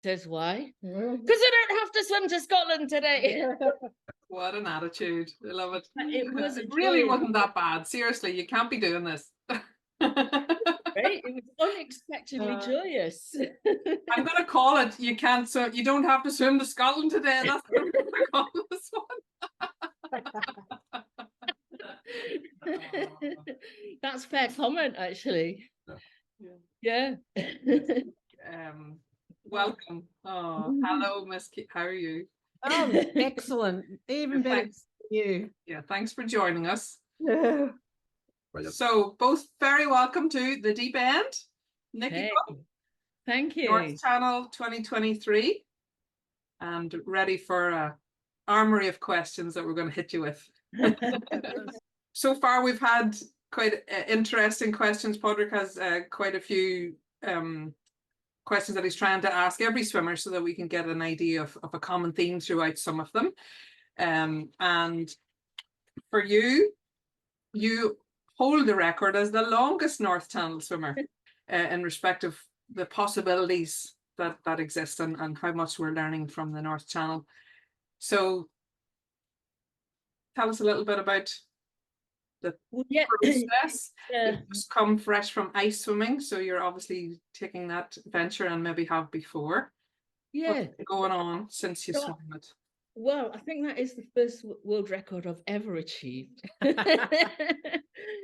Says why? Because I don't have to swim to Scotland today. What an attitude. I love it. It really wasn't that bad. Seriously, you can't be doing this. Right? It was unexpectedly joyous. I'm going to call it, you can't, so you don't have to swim to Scotland today. That's what I'm going to call this one. That's fair comment, actually. Yeah. Welcome. Oh, hello, Miss Kate. How are you? Oh, excellent. Even better than you. Yeah, thanks for joining us. So, both very welcome to the Deep End. Nikki, hey. Thank you. North Channel 2023. And ready for an armory of questions that we're going to hit you with. So far, we've had quite interesting questions. Pádraig has quite a few questions that he's trying to ask every swimmer so that we can get an idea of a common theme throughout some of them. And for you, you hold the record as the longest North Channel swimmer in respect of the possibilities that exist and how much we're learning from the North Channel. So tell us a little bit about the process. You've just come fresh from ice swimming, so you're obviously taking that venture and maybe have before. Yeah. What's going on since you swam it? Well, I think that is the first world record I've ever achieved.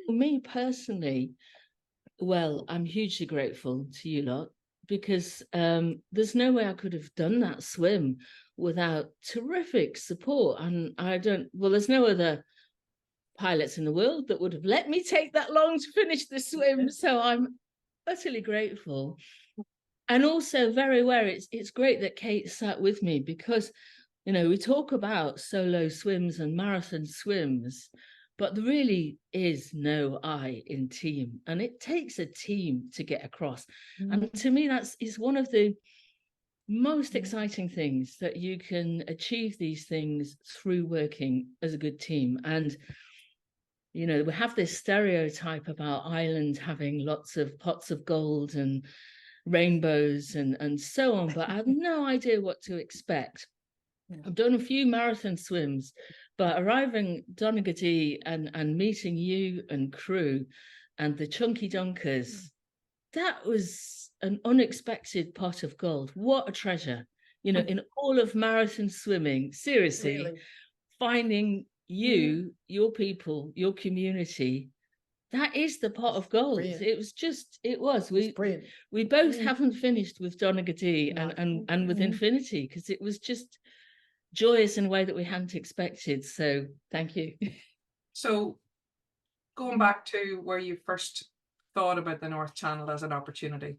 Me personally, well, I'm hugely grateful to you lot because there's no way I could have done that swim without terrific support. And there's no other pilots in the world that would have let me take that long to finish the swim. So I'm utterly grateful. And also very aware it's great that Kate sat with me because, you know, we talk about solo swims and marathon swims, but there really is no I in team. And it takes a team to get across. And to me, is one of the most exciting things, that you can achieve these things through working as a good team. And you know, we have this stereotype about Ireland having lots of pots of gold and rainbows and so on, but I had no idea what to expect. I've done a few marathon swims, but arriving Donaghadee and meeting you and crew and the Chunky Dunkers, that was an unexpected pot of gold. What a treasure. You know, in all of marathon swimming, seriously, really? Finding you, your people, your community, that is the pot of gold. Brilliant. It was. We both haven't finished with Donaghadee and with Infinity, because it was just joyous in a way that we hadn't expected. So thank you. So going back to where you first thought about the North Channel as an opportunity,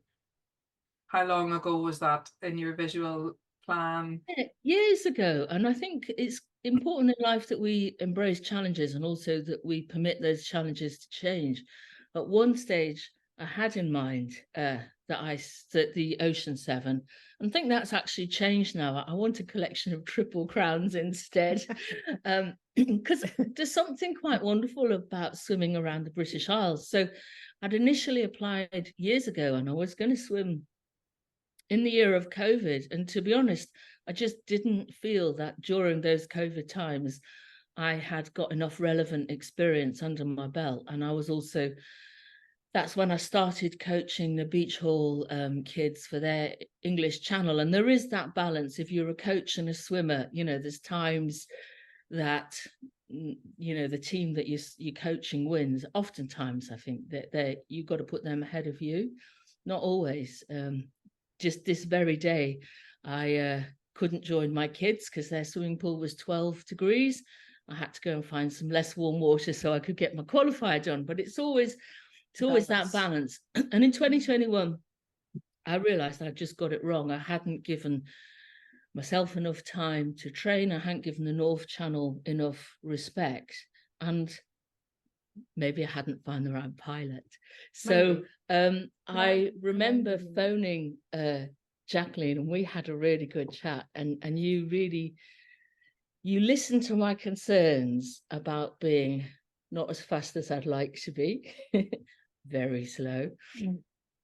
how long ago was that in your visual plan? Years ago. And I think it's important in life that we embrace challenges and also that we permit those challenges to change. At one stage, I had in mind the Ocean 7. And I think that's actually changed now. I want a collection of Triple Crowns instead. Because there's something quite wonderful about swimming around the British Isles. So I'd initially applied years ago and I was going to swim in the year of COVID. And to be honest, I just didn't feel that during those COVID times, I had got enough relevant experience under my belt. And I was also, that's when I started coaching the Beach Hall kids for their English Channel. And there is that balance. If you're a coach and a swimmer, you know, there's times that, you know, the team that you're coaching wins. Oftentimes, I think that you've got to put them ahead of you. Not always. Just this very day, I couldn't join my kids because their swimming pool was 12 degrees. I had to go and find some less warm water so I could get my qualifier done. But it's always that balance. And in 2021, I realized I'd just got it wrong. I hadn't given myself enough time to train. I hadn't given the North Channel enough respect. And maybe I hadn't found the right pilot. So I remember phoning Jacqueline, and we had a really good chat. And you really you listened to my concerns about being not as fast as I'd like to be, very slow.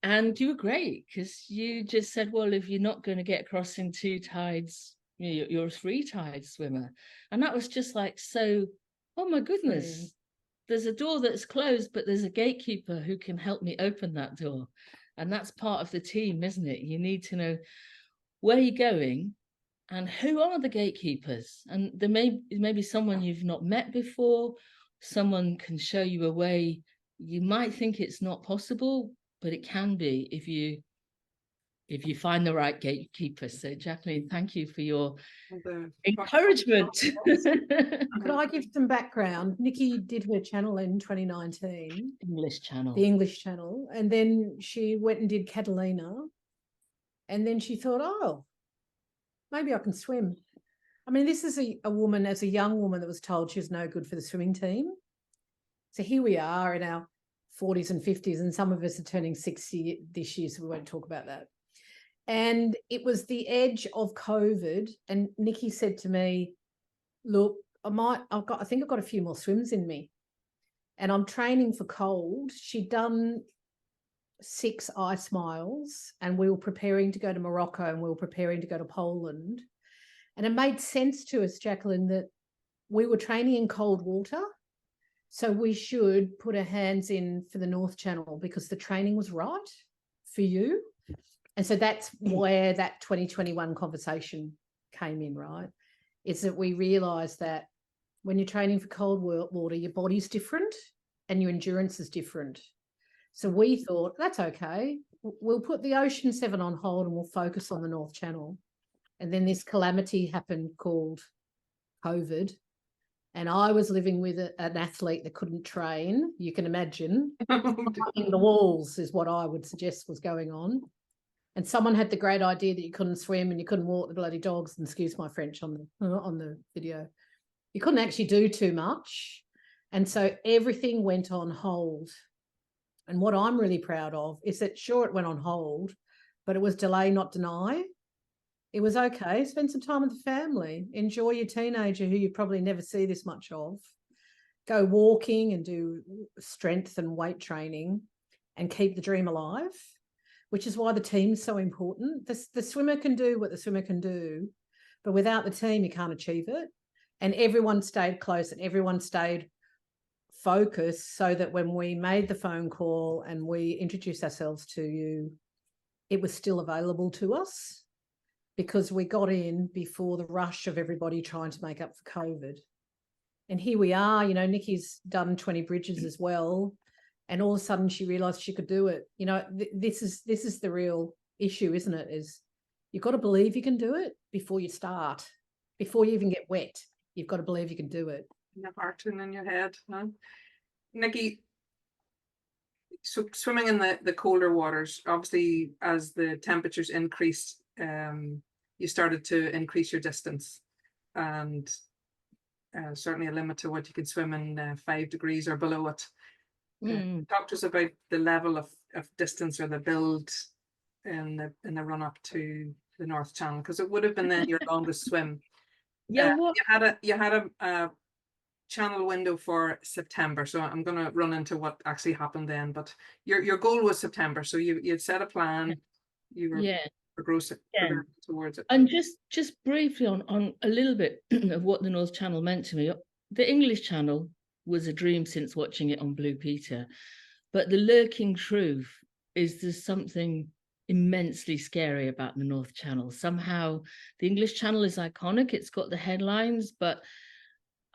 And you were great, because you just said, well, if you're not going to get across in 2 tides, you're a 3 tide swimmer. And that was just like, so, oh my goodness, there's a door that's closed, but there's a gatekeeper who can help me open that door. And that's part of the team, isn't it? You need to know where you're going and who are the gatekeepers. And there may be someone you've not met before. Someone can show you a way. You might think it's not possible, but it can be if you find the right gatekeeper. So Jacqueline, thank you for your encouragement. Could I give some background? Nikki did her channel in 2019. English channel. The English channel. And then she went and did Catalina. And then she thought, oh, maybe I can swim. I mean, this is a woman, as a young woman, that was told she was no good for the swimming team. So here we are in our 40s and 50s, and some of us are turning 60 this year, so we won't talk about that. And it was the edge of COVID, and Nikki said to me, look, I think I've got a few more swims in me, and I'm training for cold. She'd done 6 ice miles, and we were preparing to go to Morocco, and we were preparing to go to Poland. And it made sense to us, Jacqueline, that we were training in cold water, so we should put our hands in for the North Channel because the training was right for you. And so that's where that 2021 conversation came in, right? Is that we realised that when you're training for cold water, your body's different and your endurance is different. So we thought, that's okay. We'll put the Ocean 7 on hold and we'll focus on the North Channel. And then this calamity happened called COVID. And I was living with an athlete that couldn't train. You can imagine. The walls is what I would suggest was going on. And someone had the great idea that you couldn't swim and you couldn't walk the bloody dogs, and excuse my French on the video. You couldn't actually do too much. And so everything went on hold. And what I'm really proud of is that, sure, it went on hold, but it was delay, not deny. It was okay. Spend some time with the family. Enjoy your teenager who you probably never see this much of. Go walking and do strength and weight training and keep the dream alive, which is why the team's so important. The swimmer can do what the swimmer can do, but without the team, you can't achieve it. And everyone stayed close and everyone stayed focused so that when we made the phone call and we introduced ourselves to you, it was still available to us, because we got in before the rush of everybody trying to make up for COVID. And here we are, you know, Nikki's done 20 bridges as well. And all of a sudden she realised she could do it. You know, this is the real issue, isn't it? Is you've got to believe you can do it before you start, before you even get wet. You've got to believe you can do it. In your heart and in your head, huh? Nikki, so swimming in the colder waters, obviously as the temperatures increased, you started to increase your distance, and certainly a limit to what you could swim in 5 degrees or below it. Talk to us about the level of distance or the build in the run up to the North Channel, because it would have been then your longest swim. Yeah, you had a channel window for September, so I'm going to run into what actually happened then. But your goal was September, so you'd set a plan. You were progressing towards it. And just briefly on a little bit of what the North Channel meant to me. The English Channel was a dream since watching it on Blue Peter, but the lurking truth is there's something immensely scary about the North Channel. Somehow the English Channel is iconic, it's got the headlines, but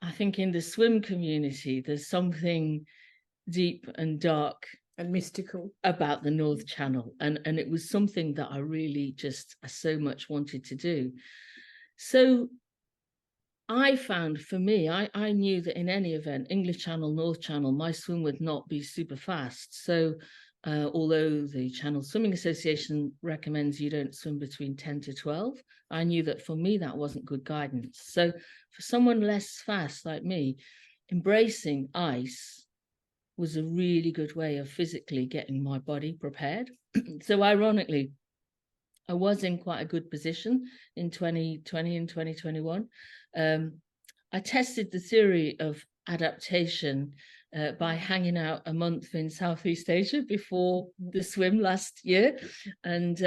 I think in the swim community there's something deep and dark and mystical about the North Channel, and it was something that I really I so much wanted to do. So I found, for me, I knew that in any event, English Channel, North Channel, my swim would not be super fast. So although the Channel Swimming Association recommends you don't swim between 10 to 12, I knew that for me, that wasn't good guidance. So for someone less fast like me, embracing ice was a really good way of physically getting my body prepared. So ironically, I was in quite a good position in 2020 and 2021. I tested the theory of adaptation by hanging out a month in Southeast Asia before the swim last year, and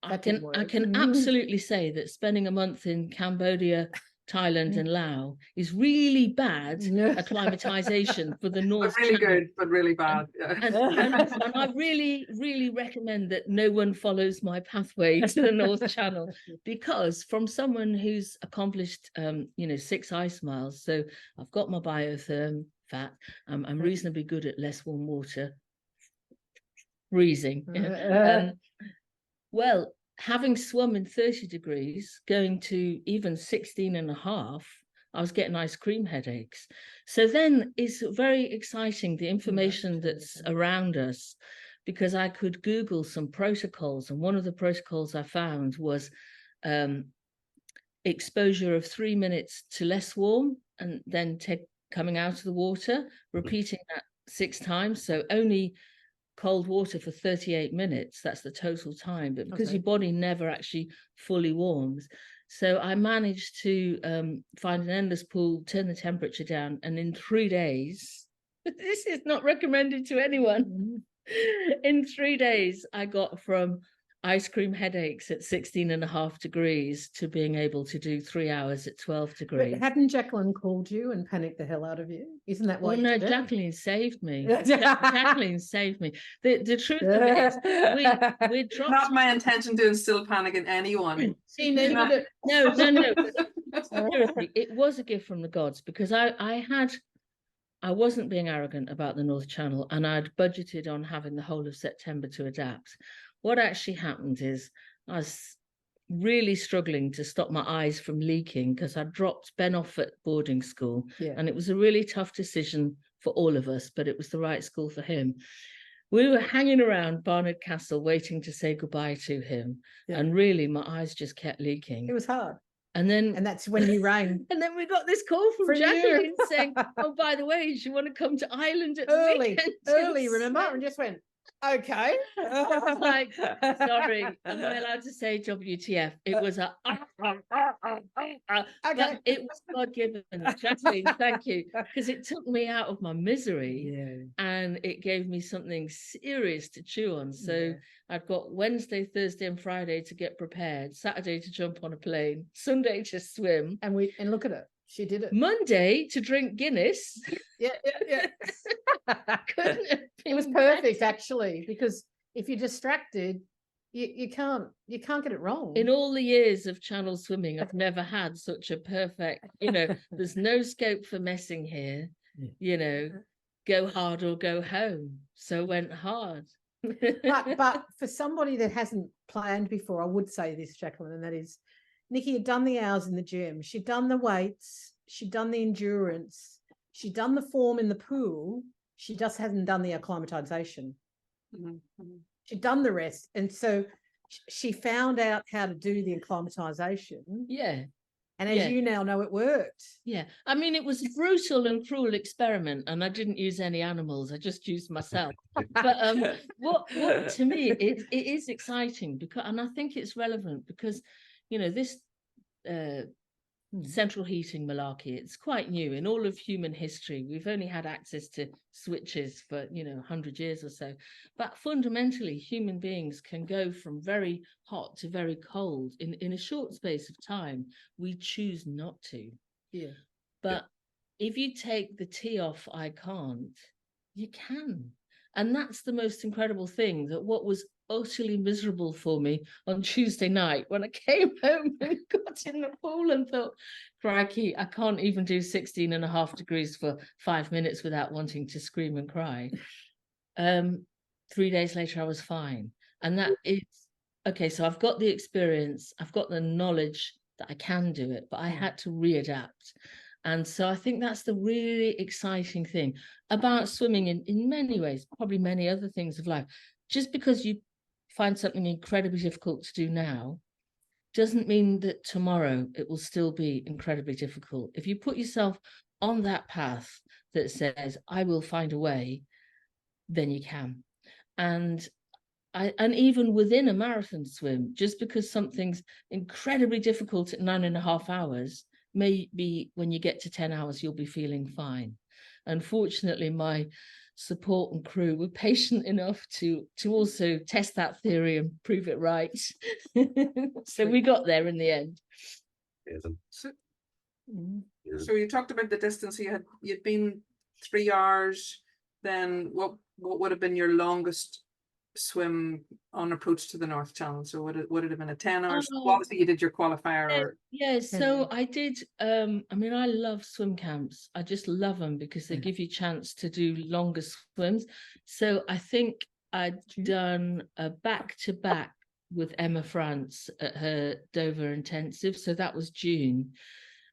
I can absolutely say that spending a month in Cambodia, Thailand, and Laos is really bad acclimatization for the North. But really Channel. good, but really bad. Yeah. And I really, really recommend that no one follows my pathway to the North Channel, because from someone who's accomplished, 6 ice miles, so I've got my biotherm fat, I'm reasonably good at less warm water, freezing. Well, having swum in 30 degrees, going to even 16.5, I was getting ice cream headaches. So then it's very exciting, the information that's around us, because I could Google some protocols. And one of the protocols I found was exposure of 3 minutes to less warm, and then coming out of the water, repeating that 6 times. So only cold water for 38 minutes, that's the total time, but because your body never actually fully warms. So I managed to find an endless pool, turn the temperature down, and in 3 days, this is not recommended to anyone, in 3 days I got from ice cream headaches at 16.5 degrees to being able to do 3 hours at 12 degrees. But hadn't Jacqueline called you and panicked the hell out of you? Isn't that why? Well, no, Jacqueline saved me. Jacqueline saved me. The truth of it is, we dropped. Not my intention to instill panic in anyone. She needed it. No. Seriously, it was a gift from the gods, because I wasn't being arrogant about the North Channel, and I'd budgeted on having the whole of September to adapt. What actually happened is I was really struggling to stop my eyes from leaking, because I dropped Ben off at boarding school, and it was a really tough decision for all of us, but it was the right school for him. We were hanging around Barnard Castle waiting to say goodbye to him, and really my eyes just kept leaking. It was hard. And that's when you rang. And then we got this call from Jacqueline saying, "Oh, by the way, do you want to come to Ireland at the weekend?" Early, remember? And just went, okay. I was like, sorry, am I allowed to say WTF? It was okay. It was God-given, Jacqueline, thank you, because it took me out of my misery, and it gave me something serious to chew on. So I've got Wednesday, Thursday, and Friday to get prepared, Saturday to jump on a plane, Sunday to swim, and look at it. She did it. Monday to drink Guinness. Yeah. It was perfect, actually, because if you're distracted, you can't get it wrong. In all the years of channel swimming, I've never had such a perfect, there's no scope for messing here, go hard or go home. So went hard. but for somebody that hasn't planned before, I would say this, Jacqueline, and that is, Nikki had done the hours in the gym. She'd done the weights. She'd done the endurance. She'd done the form in the pool. She just hadn't done the acclimatization. She'd done the rest. And so she found out how to do the acclimatization. Yeah. And as you now know, it worked. Yeah. I mean, it was a brutal and cruel experiment, and I didn't use any animals. I just used myself. But what to me, it is exciting, because, and I think it's relevant because, this central heating malarkey, it's quite new in all of human history. We've only had access to switches for 100 years or so, but fundamentally human beings can go from very hot to very cold in a short space of time. We choose not to, but if you take the T off I can't, you can. And that's the most incredible thing, that what was utterly miserable for me on Tuesday night, when I came home and got in the pool and thought, crikey, I can't even do 16.5 degrees for 5 minutes without wanting to scream and cry. 3 days later, I was fine. And that is, okay, so I've got the experience, I've got the knowledge that I can do it, but I had to readapt. And so I think that's the really exciting thing about swimming in many ways, probably many other things of life. Just because you find something incredibly difficult to do now doesn't mean that tomorrow it will still be incredibly difficult. If you put yourself on that path that says, I will find a way, then you can. And even within a marathon swim, just because something's incredibly difficult at 9.5 hours maybe when you get to 10 hours, you'll be feeling fine. Unfortunately, my support and crew were patient enough to also test that theory and prove it right. So we got there in the end. So, so you talked about the distance. You'd been 3 hours. Then what would have been your longest swim on approach to the North Channel? So would it have been a 10 hours? Well, obviously you did your qualifier. Or... Yeah, so I did. I mean, I love swim camps. I just love them because they give you a chance to do longer swims. So I think I'd done a back-to-back with Emma France at her Dover intensive. So that was June.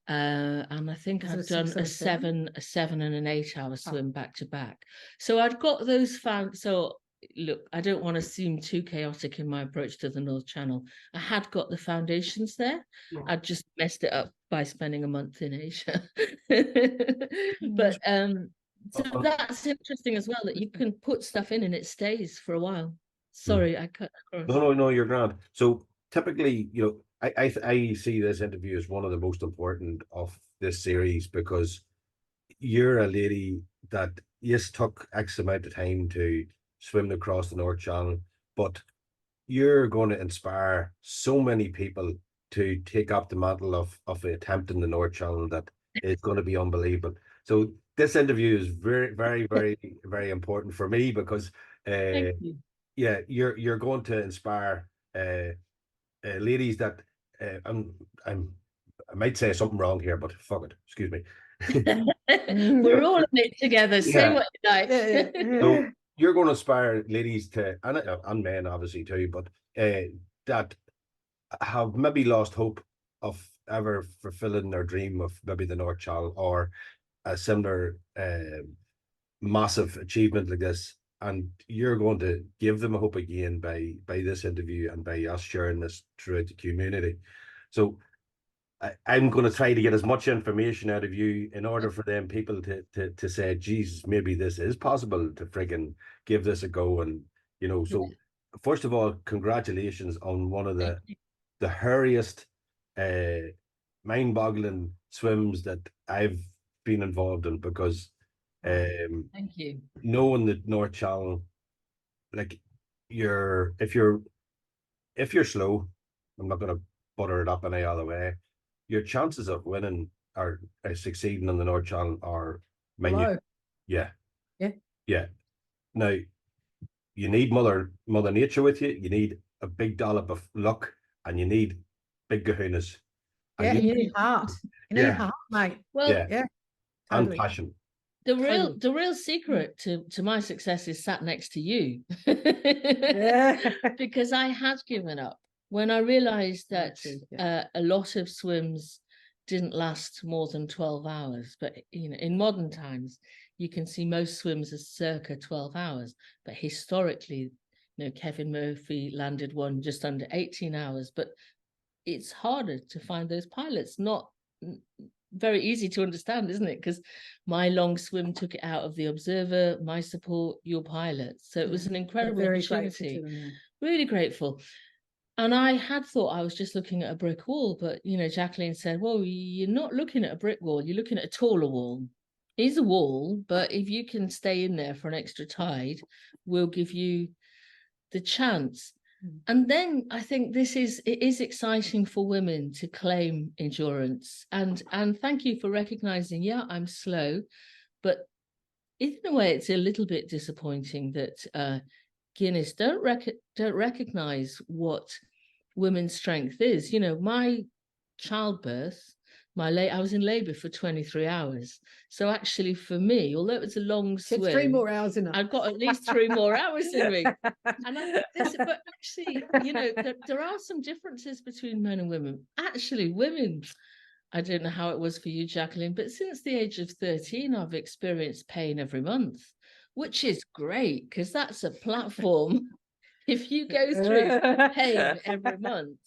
And I think I've done a 7 and an 8 hour swim back to back. So I'd got those found. So look, I don't want to seem too chaotic in my approach to the North Channel. I had got the foundations there. Yeah. I'd just messed it up by spending a month in Asia. But so that's interesting as well, that you can put stuff in and it stays for a while. Sorry, I cut across. No, you're grand. So typically, you know, I see this interview as one of the most important of this series, because you're a lady that, yes, took X amount of time to swim across the North Channel, but you're going to inspire so many people to take up the mantle of attempting the North Channel that it's going to be unbelievable. So this interview is very, very, very, very important for me, because yeah, you're going to inspire ladies that I might say something wrong here, but fuck it, excuse me. We're all in it together. Say what you like. So you're going to inspire ladies to, and men obviously too, but that have maybe lost hope of ever fulfilling their dream of maybe the North Channel or a similar massive achievement like this. And you're going to give them a hope again by this interview and by us sharing this throughout the community. So I'm going to try to get as much information out of you in order for them people to say, Jesus, maybe this is possible to friggin' give this a go. And, you know, so first of all, congratulations on one of the hairiest, mind-boggling swims that I've been involved in, because thank you. Knowing the North Channel, like if you're slow, I'm not going to butter it up any other way, your chances of winning or succeeding in the North Channel are minute. Yeah. Now, you need Mother Nature with you. You need a big dollop of luck, and you need big kahunas. Yeah, you need heart. You need heart, mate. Well, yeah, totally. And passion. The real secret to my success is sat next to you. Because I had given up when I realized that a lot of swims didn't last more than 12 hours. But, you know, in modern times, you can see most swims as circa 12 hours. But historically, you know, Kevin Murphy landed one just under 18 hours. But it's harder to find those pilots. Not very easy to understand, isn't it? Because my long swim took it out of the observer, my support, your pilot. So it was an incredible opportunity. Really grateful. And I had thought I was just looking at a brick wall, but, you know, Jacqueline said, well, you're not looking at a brick wall, you're looking at a taller wall. It's a wall, but if you can stay in there for an extra tide, we'll give you the chance. And then I think it is exciting for women to claim endurance. And thank you for recognizing, yeah, I'm slow, but in a way, it's a little bit disappointing that Guinness don't recognize what women's strength is. You know, my childbirth, I was in labor for 23 hours. So actually for me, although it was a long swim, 3 more hours in it. I've got at least 3 more hours in me. And but actually, you know, there are some differences between men and women. Actually, women, I don't know how it was for you, Jacqueline, but since the age of 13, I've experienced pain every month, which is great because that's a platform. If you go through pain every month,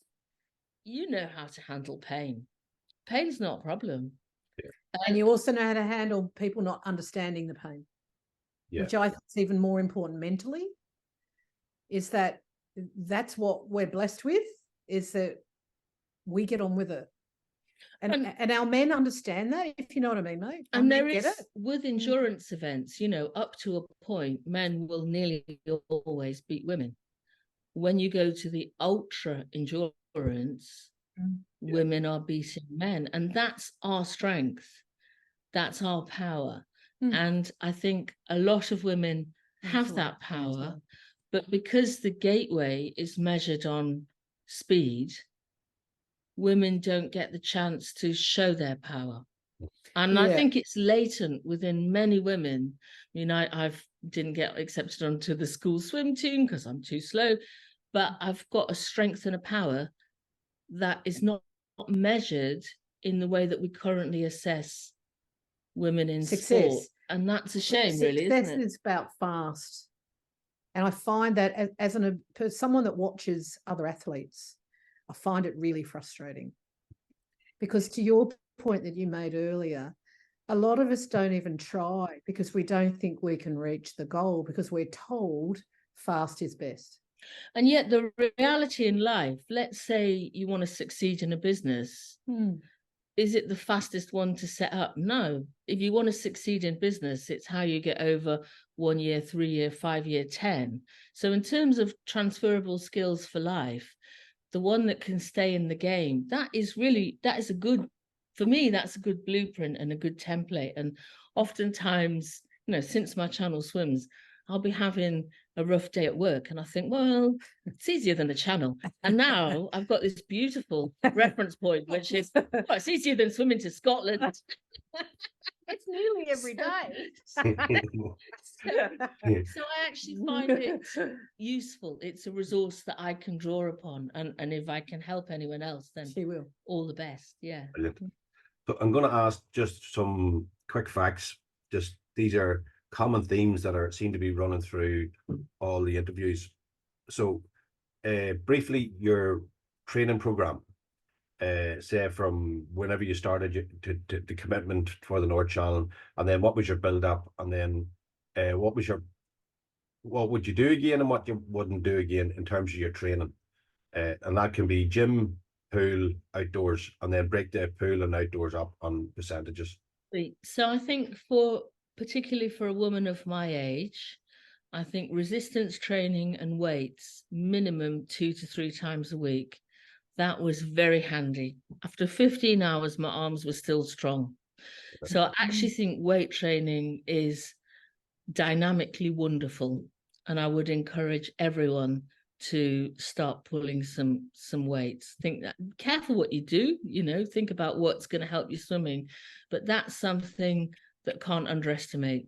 you know how to handle pain. Pain's not a problem. And you also know how to handle people not understanding the pain, which I think is even more important mentally, is that's what we're blessed with, is that we get on with it. And our men understand that, if you know what I mean, mate. Our And men there get is, it. with endurance events, you know, up to a point, men will nearly always beat women. When you go to the ultra endurance, women are beating men, and that's our strength. That's our power. And I think a lot of women have that power, but because the gateway is measured on speed, women don't get the chance to show their power. And I think it's latent within many women. I mean, I've didn't get accepted onto the school swim team because I'm too slow, but I've got a strength and a power that is not measured in the way that we currently assess women in Success. sport. And that's a shame, really, isn't Success it? is about fast. And I find that as someone that watches other athletes, I find it really frustrating. Because to your point that you made earlier, a lot of us don't even try because we don't think we can reach the goal because we're told fast is best. And yet the reality in life, let's say you want to succeed in a business, is it the fastest one to set up? No. If you want to succeed in business, it's how you get over 1 year, 3 year, 5 year, 10. So in terms of transferable skills for life, the one that can stay in the game, that is a good, for me, that's a good blueprint and a good template. And oftentimes, you know, since my channel swims, I'll be having a rough day at work and I think, well, it's easier than the channel. And now I've got this beautiful reference point, which is, well, it's easier than swimming to Scotland. It's nearly every day. So I actually find it useful. It's a resource that I can draw upon. And if I can help anyone else, then She will. all the best. Yeah. Brilliant. So I'm going to ask just some quick facts. Just these are common themes that seem to be running through all the interviews. So briefly, your training program, say from whenever you started to the commitment for the North Channel, and then what was your build up, and then what would you do again and what you wouldn't do again in terms of your training, and that can be gym, pool, outdoors, and then break the pool and outdoors up on percentages. So I think particularly for a woman of my age, I think resistance training and weights minimum 2 to 3 times a week. That was very handy. After 15 hours, my arms were still strong. So I actually think weight training is dynamically wonderful. And I would encourage everyone to start pulling some weights. Careful what you do, you know, think about what's going to help you swimming, but that's something that can't underestimate.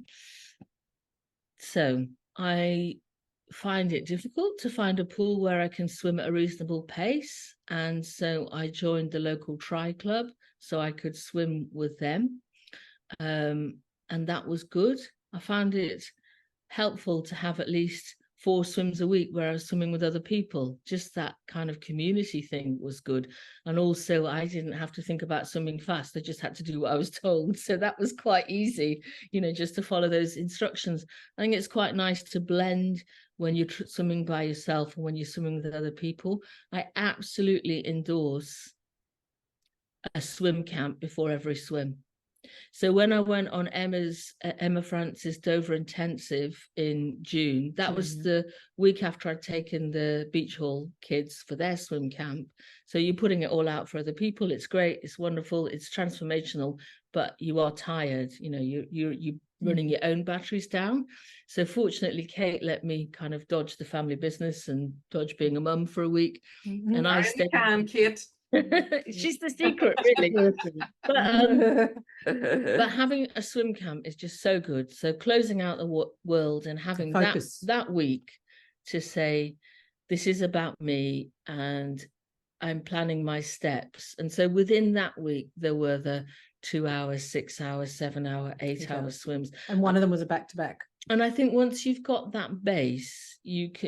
So I find it difficult to find a pool where I can swim at a reasonable pace. And so I joined the local tri club so I could swim with them. And that was good. I found it helpful to have at least 4 swims a week where I was swimming with other people. Just that kind of community thing was good. And also I didn't have to think about swimming fast. I just had to do what I was told. So that was quite easy, you know, just to follow those instructions. I think it's quite nice to blend when you're swimming by yourself and when you're swimming with other people. I absolutely endorse a swim camp before every swim. So when I went on Emma Francis Dover Intensive in June, that was the week after I'd taken the Beach Hall kids for their swim camp. So you're putting it all out for other people. It's great. It's wonderful. It's transformational, but you are tired. You know, you're running your own batteries down. So fortunately, Kate let me kind of dodge the family business and dodge being a mum for a week. And I stayed. Kate. She's the secret, really. But having a swim camp is just so good. So closing out the world and having that week to say, this is about me and I'm planning my steps. And so within that week, there were the 2 hours, 6 hours, 7 hour, 8 hour swims. And one of them was a back-to-back. And I think once you've got that base,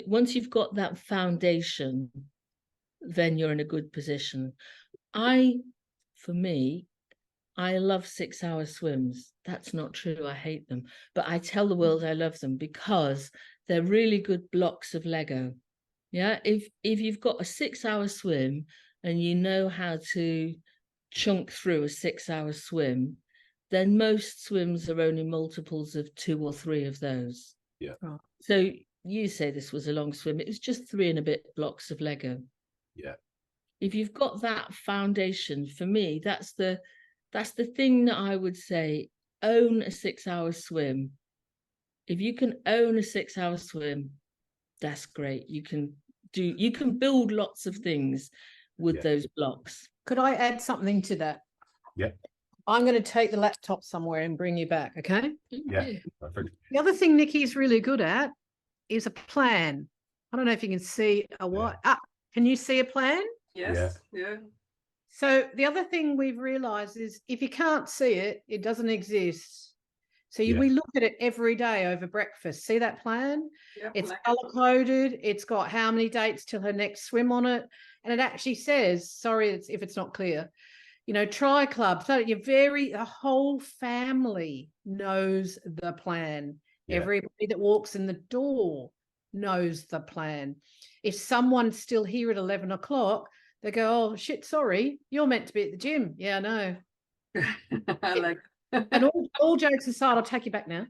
once you've got that foundation, then you're in a good position. For me, I love 6 hour swims. That's not true. I hate them. But I tell the world I love them because they're really good blocks of Lego. Yeah. If you've got a 6 hour swim and you know how to chunk through a 6-hour swim, then most swims are only multiples of 2 or 3 of those. Yeah. Right. So you say this was a long swim. It was just 3 and a bit blocks of Lego. Yeah. If you've got that foundation, for me, that's the thing that I would say, own a 6-hour swim. If you can own a 6-hour swim, that's great. You can build lots of things with those blocks. Could I add something to that? Yeah. I'm going to take the laptop somewhere and bring you back, okay? Yeah. Perfect. The other thing Nikki's really good at is a plan. I don't know if you can see a what. Can you see a plan? Yes. Yeah. So the other thing we've realized is if you can't see it, it doesn't exist. So we look at it every day over breakfast. See that plan? Yeah, it's color coded. It's got how many dates till her next swim on it. And it actually says, sorry, if it's not clear, try club. So the whole family knows the plan. Yeah. Everybody that walks in the door knows the plan. If someone's still here at 11 o'clock, they go, oh shit, sorry, you're meant to be at the gym. Yeah, I know. I like and all jokes aside, I'll take you back now.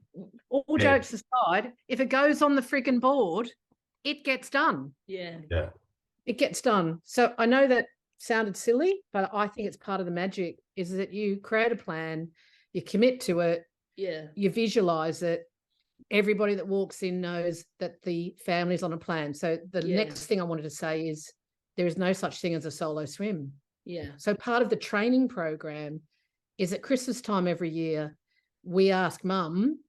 All jokes aside, if it goes on the friggin' board, it gets done. Yeah. Yeah. It gets done. So I know that sounded silly, but I think it's part of the magic is that you create a plan, you commit to it, you visualize it. Everybody that walks in knows that the family's on a plan. So the next thing I wanted to say is there is no such thing as a solo swim. Yeah. So part of the training program is at Christmas time every year, we ask Mum,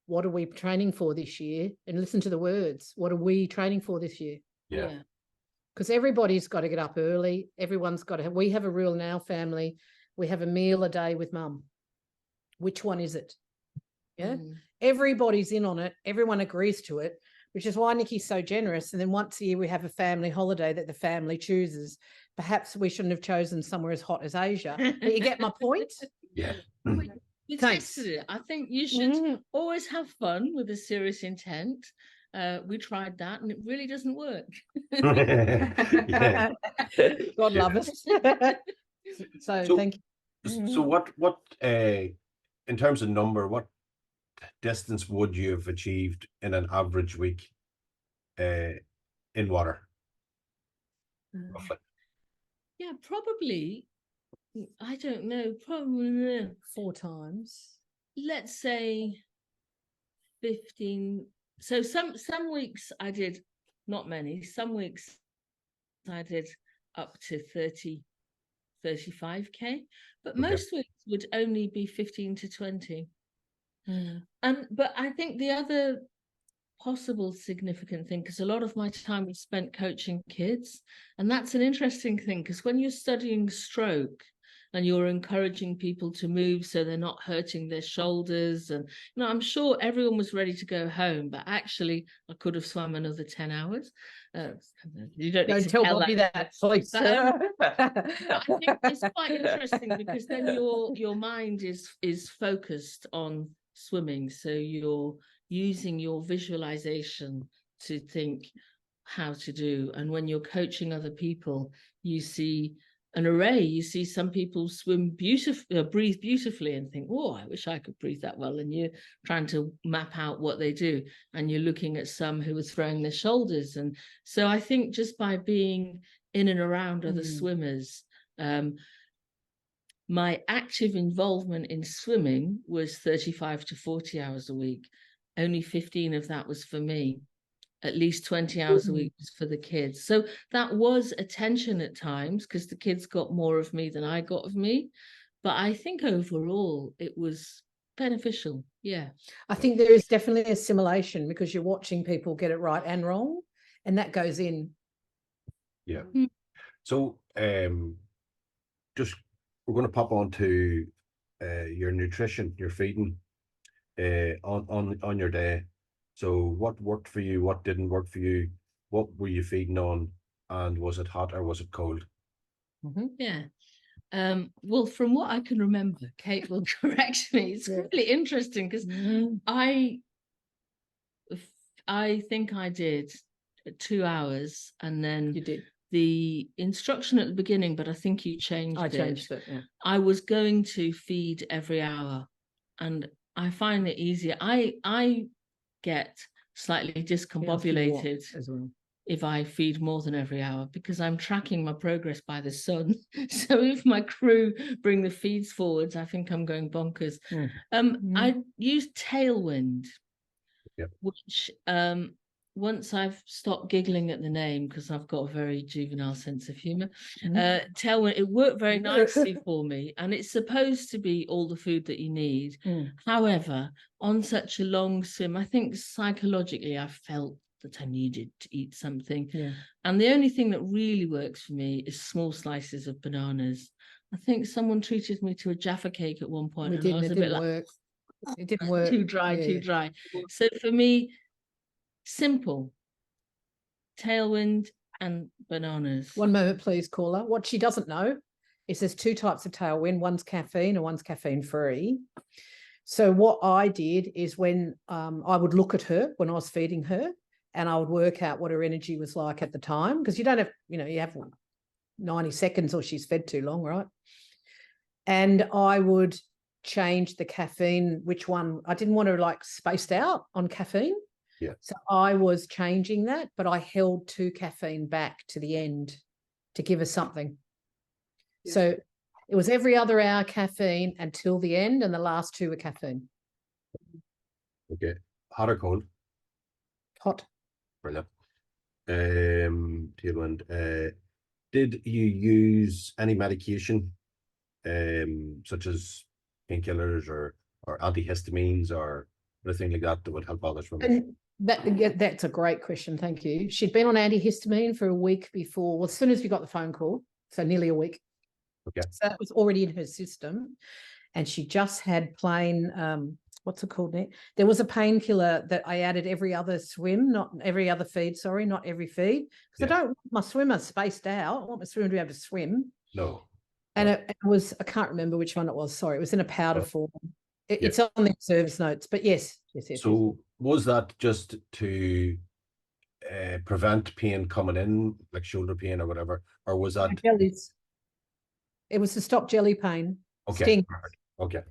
what are we training for this year? And listen to the words. What are we training for this year? Yeah. Because everybody's got to get up early. Everyone's got to we have a rule in our family. We have a meal a day with Mum. Which one is it? Yeah. Everybody's in on it. Everyone agrees to it, which is why Nikki's so generous. And then once a year we have a family holiday that the family chooses. Perhaps we shouldn't have chosen somewhere as hot as Asia. But you get my point? Yeah. We Thanks. tested it. I think you should always have fun with a serious intent. We tried that and it really doesn't work. Yeah. God love us. So thank you. So what in terms of number, what distance would you have achieved in an average week in water? Roughly. Yeah, probably. I don't know. Probably 4 times. Let's say 15. So some weeks I did not many. Some weeks I did up to 30, 35k, but most weeks would only be 15 to 20. But I think the other possible significant thing, because a lot of my time was spent coaching kids, and that's an interesting thing, because when you're studying stroke and you're encouraging people to move so they're not hurting their shoulders, and I'm sure everyone was ready to go home, but actually I could have swum another 10 hours. You don't need to tell Bobby that, please. I think it's quite interesting because then your mind is focused on swimming, so you're using your visualization to think how to do. And when you're coaching other people, you see an array. You see some people swim beautifully, breathe beautifully, and think, oh, I wish I could breathe that well. And you're trying to map out what they do. And you're looking at some who are throwing their shoulders. And so I think just by being in and around other swimmers, my active involvement in swimming was 35 to 40 hours a week. Only 15 of that was for me. At least 20 hours a week was for the kids. So that was a tension at times because the kids got more of me than I got of me. But I think overall it was beneficial. Yeah. I think there is definitely assimilation because you're watching people get it right and wrong, and that goes in. Yeah. So just we're going to pop on to your nutrition, your feeding on your day. So what worked for you? What didn't work for you? What were you feeding on? And was it hot or was it cold? Yeah. Well, from what I can remember, Kate will correct me. It's really interesting because I think I did 2 hours and then You did. the instruction at the beginning, but I think you changed I it. changed it. Yeah. I was going to feed every hour, and I find it easier. I get slightly discombobulated as well. if I feed more than every hour, because I'm tracking my progress by the sun. So if my crew bring the feeds forwards, I think I'm going bonkers. I use Tailwind, which once I've stopped giggling at the name, because I've got a very juvenile sense of humor, Tailwind, it worked very nicely for me, and it's supposed to be all the food that you need. However, on such a long swim, I think psychologically I felt that I needed to eat something. And the only thing that really works for me is small slices of bananas. I think someone treated me to a Jaffa cake at one point, and I was a bit like, it didn't work. Too dry. So for me, simple, Tailwind and bananas. One moment, please, caller. What she doesn't know is there's two types of Tailwind. One's caffeine and one's caffeine free. So what I did is when I would look at her when I was feeding her, and I would work out what her energy was like at the time, because you don't have, you have 90 seconds or she's fed too long, right? And I would change the caffeine, which one, I didn't want her like spaced out on caffeine. So I was changing that, but I held 2 caffeine back to the end to give her something. So it was every other hour caffeine until the end, and the last 2 were caffeine. Okay. Hot or cold? Hot. Brilliant. Tailwind. Did you use any medication, such as painkillers or antihistamines or anything like that would help others from? And that's a great question. Thank you. She'd been on antihistamine for a week before, as soon as we got the phone call, so nearly a week. Okay. So it was already in her system, and she just had plain, what's it called now? There was a painkiller that I added every other swim, not every other feed, sorry, not every feed. Because I don't want my swimmer spaced out. I want my swimmer to be able to swim. No. And it was, I can't remember which one it was. Sorry, it was in a powder form. It's on the service notes, but yes. So was that just to prevent pain coming in, like shoulder pain or whatever, or was that? Jellies. It was to stop jelly pain. Okay. Sting. Okay.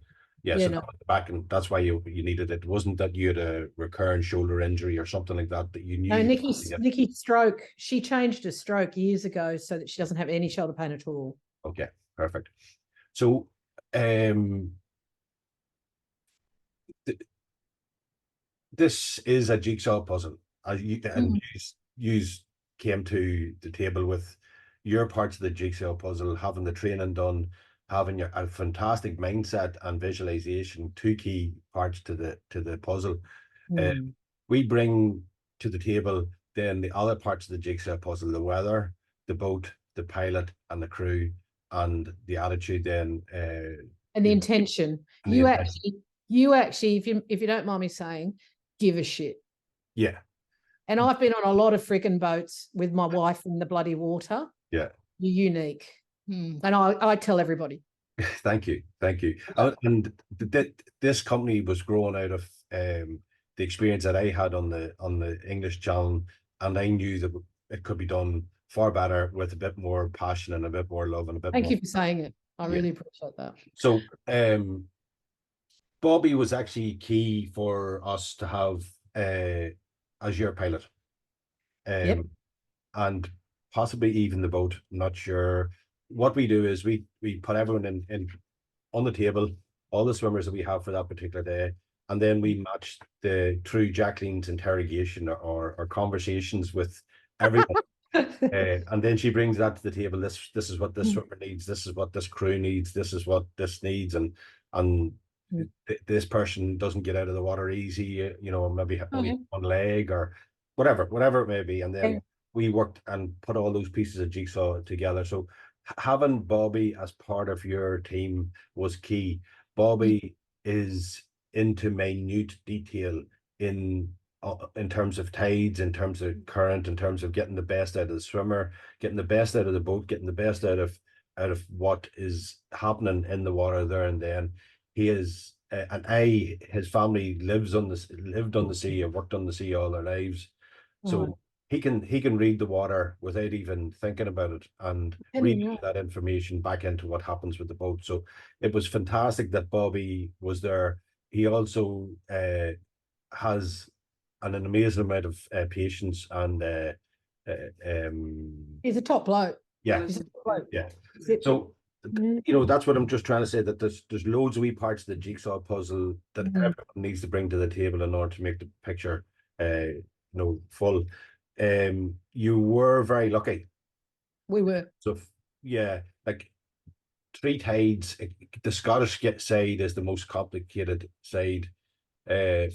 Yeah, so that was the back, and that's why you needed it. It wasn't that you had a recurrent shoulder injury or something like that you knew. No, Nikki's stroke. She changed her stroke years ago so that she doesn't have any shoulder pain at all. Okay, perfect. So, this is a jigsaw puzzle. And you came to the table with your parts of the jigsaw puzzle, having the training done, having a fantastic mindset and visualization, 2 key parts to the puzzle. We bring to the table then the other parts of the jigsaw puzzle: the weather, the boat, the pilot, and the crew, and the attitude. Then and the intention. You actually, if you don't mind me saying, give a shit. Yeah. And I've been on a lot of freaking boats with my wife in the bloody water. Yeah. You're unique. And I tell everybody. Thank you. And this company was growing out of the experience that I had on the English Channel, and I knew that it could be done far better with a bit more passion and a bit more love and a bit Thank more. you for saying it. I really appreciate that. So Bobby was actually key for us to have as your pilot. And possibly even the boat, I'm not sure. What we do is we put everyone in on the table, all the swimmers that we have for that particular day, and then we match through Jacqueline's interrogation or conversations with everyone. And then she brings that to the table. This is what this swimmer needs, this is what this crew needs, this is what this needs, and this person doesn't get out of the water easy, maybe only one leg or whatever it may be. And then we worked and put all those pieces of jigsaw together. So having Bobby as part of your team was key. Bobby is into minute detail in terms of tides, in terms of current, in terms of getting the best out of the swimmer, getting the best out of the boat, getting the best out of what is happening in the water there and then. He is his family lived on the sea and worked on the sea all their lives. So he can read the water without even thinking about it and read that information back into what happens with the boat. So it was fantastic that Bobby was there. He also has an amazing amount of patience and he's a top bloke. yeah, He's a top bloke. yeah. So that's what I'm just trying to say, that there's loads of wee parts of the jigsaw puzzle that everyone needs to bring to the table in order to make the picture full. You were very lucky. We were. So yeah, like three tides. The Scottish side is the most complicated side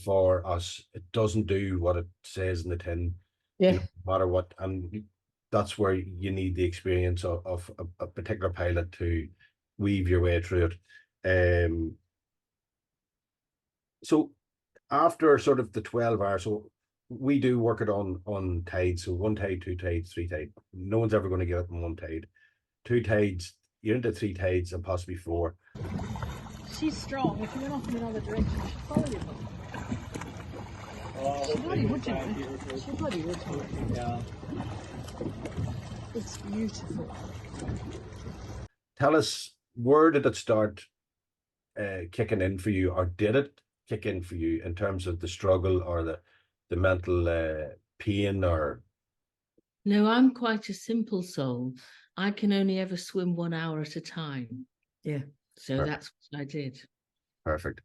for us. It doesn't do what it says in the tin, yeah, no matter what, and that's where you need the experience of a particular pilot to weave your way through it. So after sort of the 12 hours, so we do work it on tides. So 1 tide, 2 tides, 3 tides. No one's ever going to get it in 1 tide. 2 tides, you're into 3 tides and possibly 4. she's strong. If you went off in another direction, she'd follow you. She bloody would, you know. She bloody would. Yeah. It's beautiful. Tell us, where did it start kicking in for you, or did it kick in for you in terms of the struggle or the mental pain? Or No, I'm quite a simple soul. I can only ever swim 1 hour at a time. Yeah. So Perfect. that's what I did. Perfect.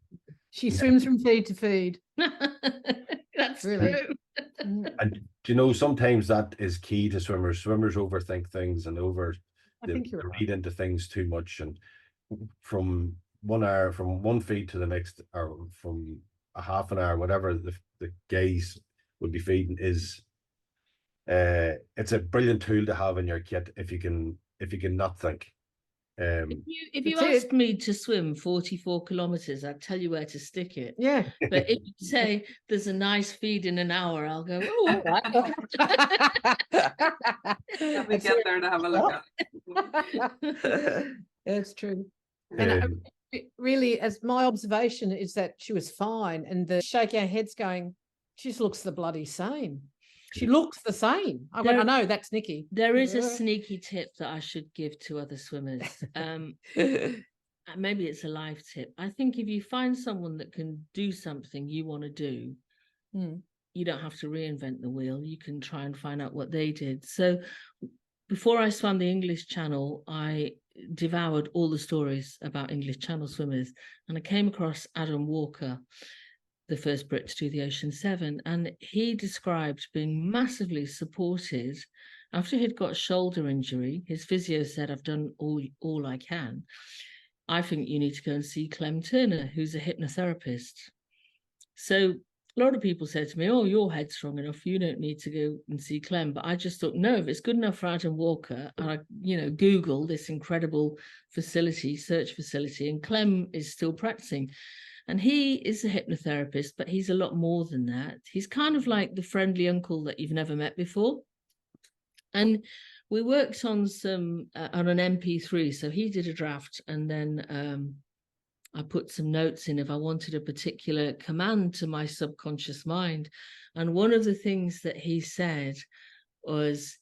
She swims from feed to feed. That's Really? true. And do you know, sometimes that is key to swimmers. Swimmers overthink things and I think you're right. read into things too much, and from 1 hour, from 1 feed to the next, or from a half an hour, whatever the guys would be feeding, is it's a brilliant tool to have in your kit if you can not think. If you That's ask me to swim 44 kilometers, I'd tell you where to stick it. Yeah. But if you say there's a nice feed in an hour, I'll go, oh, all right. Let me get there to have a look at. It's true. And really, as my observation is that she was fine, and the shake our heads going, she just looks the bloody same. She looks the same. I went, I know, that's Nikki. There is a sneaky tip that I should give to other swimmers. Maybe it's a life tip. I think if you find someone that can do something you want to do, you don't have to reinvent the wheel. You can try and find out what they did. So before I swam the English Channel, I devoured all the stories about English Channel swimmers, and I came across Adam Walker, the first Brit to do the Ocean 7, and he described being massively supported after he'd got shoulder injury. His physio said, I've done all I can. I think you need to go and see Clem Turner, who's a hypnotherapist. So a lot of people said to me, oh, your head's strong enough, you don't need to go and see Clem. But I just thought, no, if it's good enough for Adam Walker, and I Google this incredible facility, search facility, and Clem is still practicing. And he is a hypnotherapist, but he's a lot more than that. He's kind of like the friendly uncle that you've never met before. And we worked on on an MP3. So he did a draft, and then I put some notes in if I wanted a particular command to my subconscious mind. And one of the things that he said was,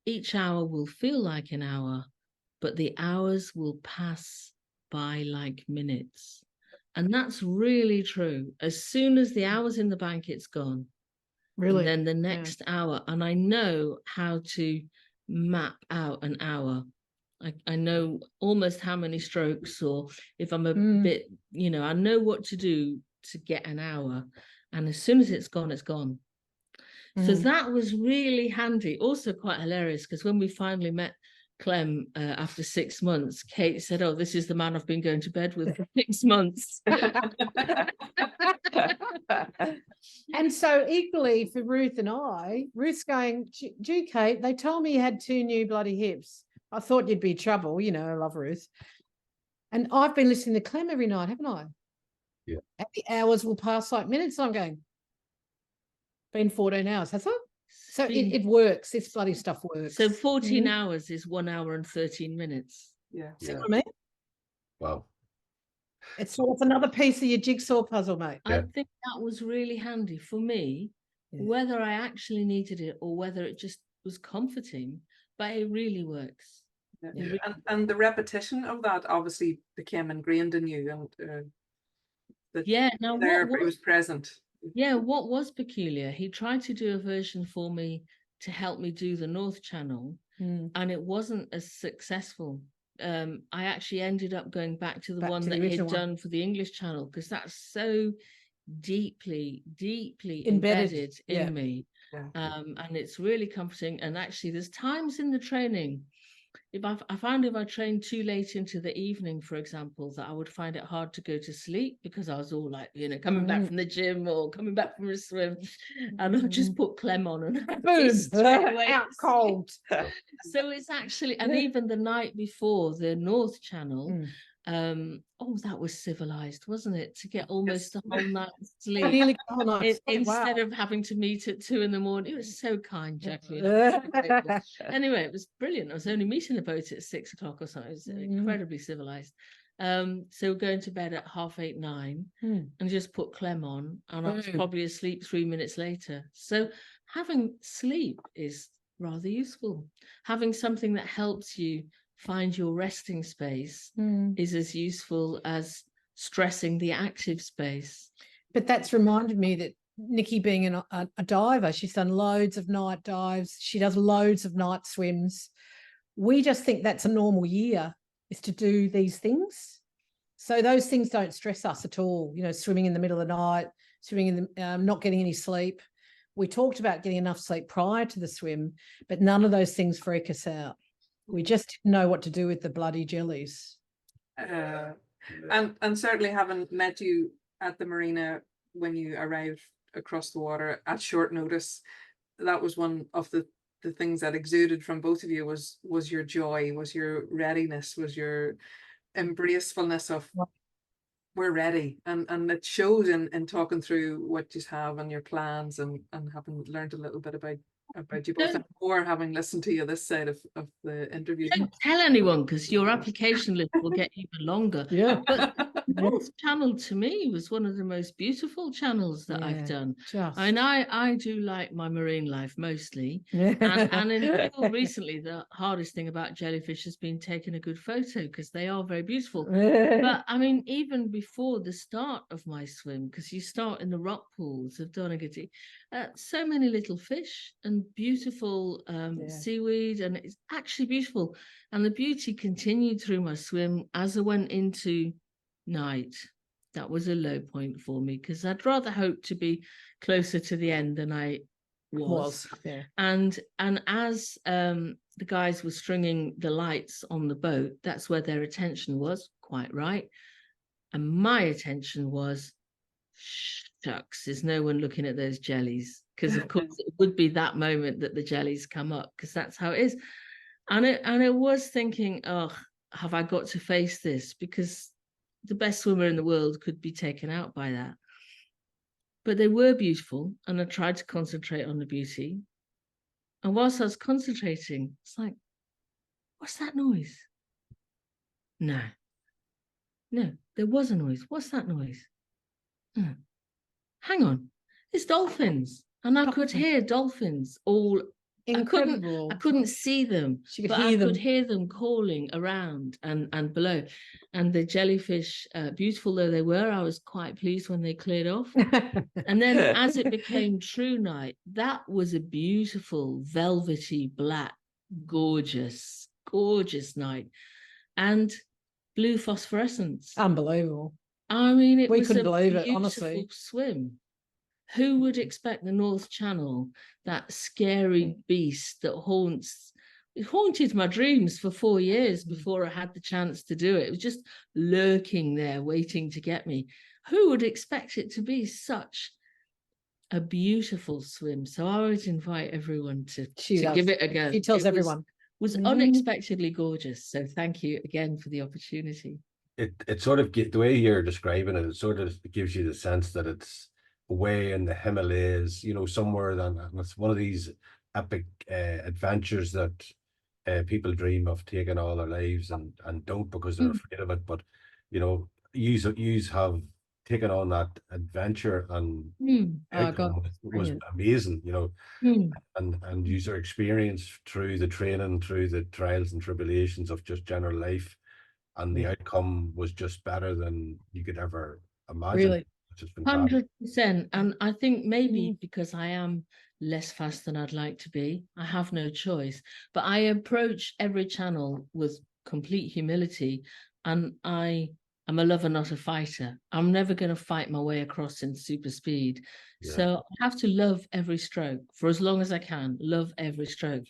each hour will feel like an hour, but the hours will pass by like minutes. And that's really true. As soon as the hour's in the bank, it's gone. Really? And then the next hour, and I know how to map out an hour. I know almost how many strokes, or if I'm a bit, I know what to do to get an hour. And as soon as it's gone, it's gone. So that was really handy. Also quite hilarious, because when we finally met Clem after 6 months, Kate said, oh, this is the man I've been going to bed with for 6 months. And so equally for Ruth and I, Ruth's going, gee, Kate, they told me you had 2 new bloody hips. I thought you'd be trouble, I love Ruth. And I've been listening to Clem every night, haven't I? Yeah. And the hours will pass like minutes. I'm going, been 14 hours, has it? So it works. This bloody stuff works. So 14 hours is 1 hour and 13 minutes. Yeah. See what I mean? Wow. It's another piece of your jigsaw puzzle, mate. I think that was really handy for me, whether I actually needed it or whether it just was comforting, but it really works. Yeah. And the repetition of that obviously became ingrained in you, and now therapy was present. Yeah, what was peculiar, he tried to do a version for me to help me do the North Channel, and it wasn't as successful. I actually ended up going back to the one that he'd done for the English Channel, because that's so deeply embedded in me. And it's really comforting. And actually, there's times in the training, I found if I trained too late into the evening, for example, that I would find it hard to go to sleep, because I was all like, coming back from the gym or coming back from a swim, and I'd just put Clem on and boom, out cold. So it's actually, and even the night before the North Channel, that was civilized, wasn't it, to get almost the whole night's sleep instead of having to meet at 2 a.m. It was so kind, Jacqueline. Anyway, it was brilliant. I was only meeting the boat at 6 o'clock or something. It was incredibly civilized. So going to bed at 8:30, 9, and just put Clem on, and I was probably asleep 3 minutes later. So having sleep is rather useful. Having something that helps you find your resting space is as useful as stressing the active space. But that's reminded me that Nikki, being a diver, she's done loads of night dives. She does loads of night swims. We just think that's a normal year, is to do these things. So those things don't stress us at all. Swimming in the middle of the night, swimming in the not getting any sleep. We talked about getting enough sleep prior to the swim, but none of those things freak us out. We just didn't know what to do with the bloody jellies. And certainly, having met you at the marina when you arrived across the water at short notice, that was one of the things that exuded from both of you was your joy, was your readiness, was your embracefulness of we're ready. And it shows in talking through what you have and your plans, and having learned a little bit about you both, and more having listened to you this side of the interview. Don't tell anyone, because your application list will get even longer. But North Channel to me was one of the most beautiful channels that I've done. I do like my marine life mostly, and until recently, the hardest thing about jellyfish has been taking a good photo, because they are very beautiful. But I mean, even before the start of my swim, because you start in the rock pools of Donaghadee, so many little fish and beautiful seaweed, and it's actually beautiful. And the beauty continued through my swim as I went into night. That was a low point for me, because I'd rather hope to be closer to the end than I was. And as the guys were stringing the lights on the boat, that's where their attention was, quite right. And my attention was, shucks, there's no one looking at those jellies, because of course it would be that moment that the jellies come up, because that's how it is. And it was thinking, oh, have I got to face this? Because the best swimmer in the world could be taken out by that. But they were beautiful, and I tried to concentrate on the beauty. And whilst I was concentrating, it's like, what's that noise? No, there was a noise. What's that noise? Hang on, it's dolphins. And I could hear dolphins all incredible. I couldn't see them, but I could hear them calling around and below. And the jellyfish, beautiful though they were, I was quite pleased when they cleared off. And then as it became true night, that was a beautiful, velvety, black, gorgeous night. And blue phosphorescence. Unbelievable. I mean, we couldn't believe it, honestly. Swim. Who would expect the North Channel, that scary beast that haunted my dreams for 4 years before I had the chance to do it? It was just lurking there, waiting to get me. Who would expect it to be such a beautiful swim? So I would invite everyone to give it a go. She tells everyone. It was unexpectedly gorgeous. So thank you again for the opportunity. It sort of, the way you're describing it, it sort of gives you the sense that it's away in the Himalayas, somewhere, and it's one of these epic adventures that people dream of taking all their lives and don't, because they're afraid of it. But you have taking on that adventure and Mm, Oh, outcome God, was brilliant. amazing, you know, mm. and user experience through the training, through the trials and tribulations of just general life, and the Yeah. outcome was just better than you could ever imagine, Really. which is fantastic. 100%. And I think maybe Mm. because I am less fast than I'd like to be, I have no choice. But I approach every channel with complete humility, and I am a lover, not a fighter. I'm never going to fight my way across in super speed. Yeah. So I have to love every stroke for as long as I can, love every stroke.